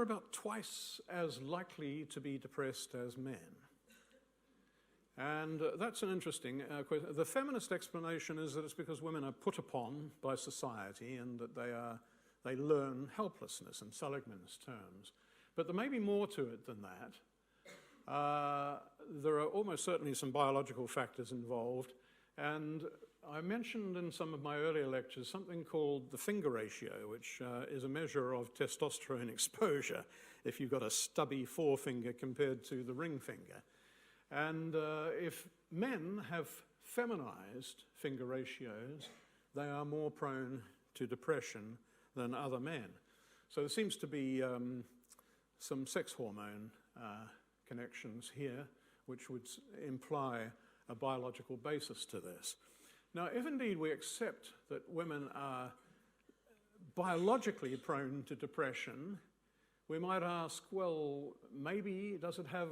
about twice as likely to be depressed as men. And that's an interesting question. The feminist explanation is that it's because women are put upon by society and that they learn helplessness in Seligman's terms. But there may be more to it than that. There are almost certainly some biological factors involved. And I mentioned in some of my earlier lectures something called the finger ratio, which is a measure of testosterone exposure if you've got a stubby forefinger compared to the ring finger. And if men have feminized finger ratios, they are more prone to depression than other men. So there seems to be some sex hormone connections here, which would imply a biological basis to this. Now, if indeed we accept that women are biologically prone to depression, we might ask, well, maybe does it have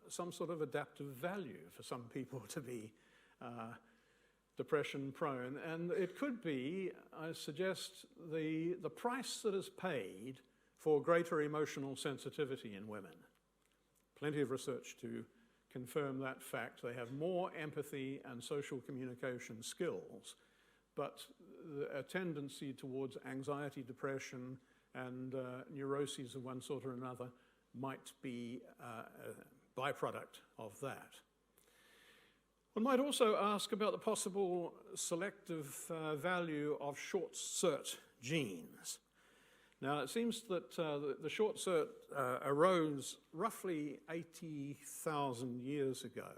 some sort of adaptive value for some people to be depression prone? And it could be, I suggest, the price that is paid for greater emotional sensitivity in women. Plenty of research to confirm that fact. They have more empathy and social communication skills, but a tendency towards anxiety, depression, and neuroses of one sort or another might be a byproduct of that. One might also ask about the possible selective value of short cert genes. Now, it seems that the short cert arose roughly 80,000 years ago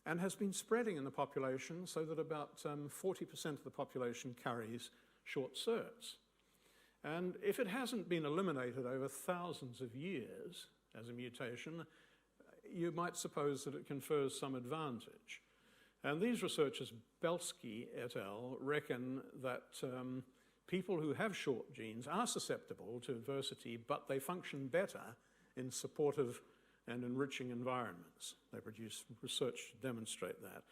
and has been spreading in the population so that about 40% of the population carries short certs. And if it hasn't been eliminated over thousands of years as a mutation, you might suppose that it confers some advantage. And these researchers, Belsky et al., reckon that people who have short genes are susceptible to adversity, but they function better in supportive and enriching environments. They produce research to demonstrate that.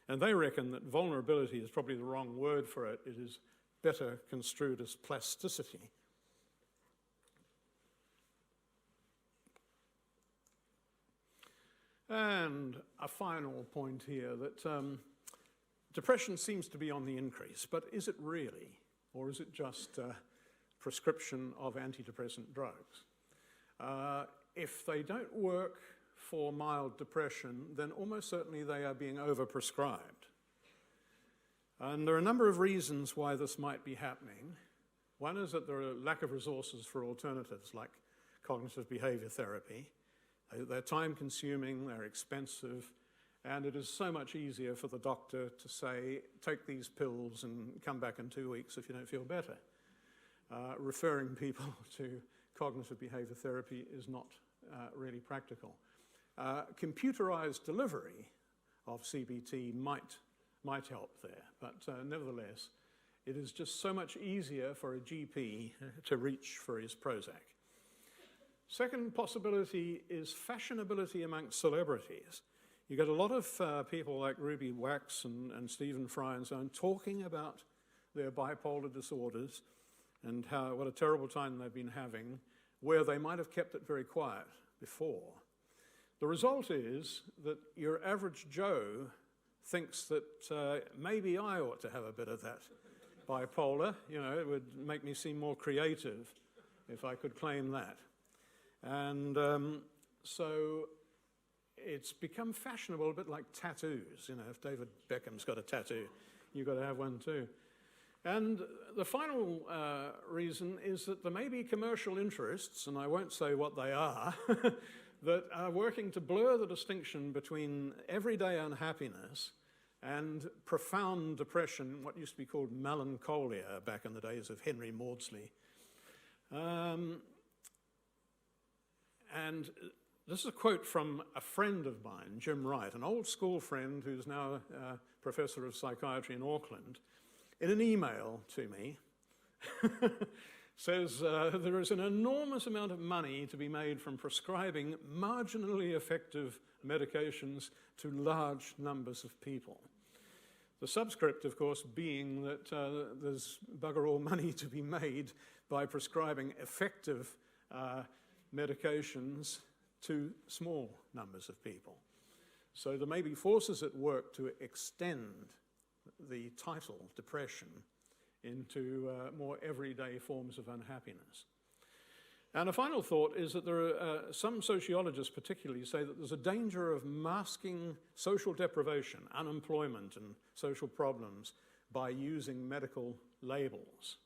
And they reckon that vulnerability is probably the wrong word for it. It is better construed as plasticity. And a final point here, that depression seems to be on the increase, but is it really? Or is it just prescription of antidepressant drugs? If they don't work for mild depression, then almost certainly they are being overprescribed. And there are a number of reasons why this might be happening. One is that there are lack of resources for alternatives like cognitive behavior therapy. They're time-consuming, they're expensive, and it is so much easier for the doctor to say, take these pills and come back in 2 weeks if you don't feel better. Referring people to cognitive behavior therapy is not really practical. Computerized delivery of CBT might help there, but nevertheless, it is just so much easier for a GP to reach for his Prozac. Second possibility is fashionability amongst celebrities. You get a lot of people like Ruby Wax and Stephen Fry and so on talking about their bipolar disorders and what a terrible time they've been having, where they might have kept it very quiet before. The result is that your average Joe thinks that maybe I ought to have a bit of that bipolar. You know, it would make me seem more creative if I could claim that. And so it's become fashionable, a bit like tattoos. You know, if David Beckham's got a tattoo, you've got to have one too. And the final reason is that there may be commercial interests, and I won't say what they are, that are working to blur the distinction between everyday unhappiness and profound depression, what used to be called melancholia back in the days of Henry Maudsley. And this is a quote from a friend of mine, Jim Wright, an old school friend who's now a professor of psychiatry in Auckland, in an email to me, says there is an enormous amount of money to be made from prescribing marginally effective medications to large numbers of people. The subscript, of course, being that there's bugger all money to be made by prescribing effective medications to small numbers of people. So there may be forces at work to extend the title depression into more everyday forms of unhappiness. And a final thought is that there are some sociologists particularly say that there's a danger of masking social deprivation, unemployment and social problems by using medical labels,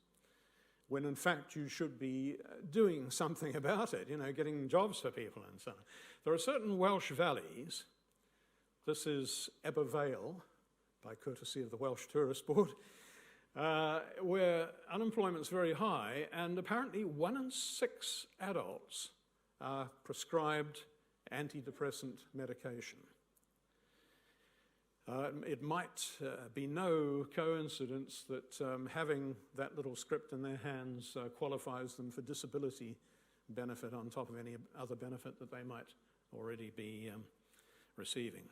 when in fact you should be doing something about it, getting jobs for people and so on. There are certain Welsh valleys. This is Ebbw Vale, by courtesy of the Welsh Tourist Board, where unemployment's very high, and apparently 1 in 6 adults are prescribed antidepressant medication. It might be no coincidence that having that little script in their hands qualifies them for disability benefit on top of any other benefit that they might already be receiving.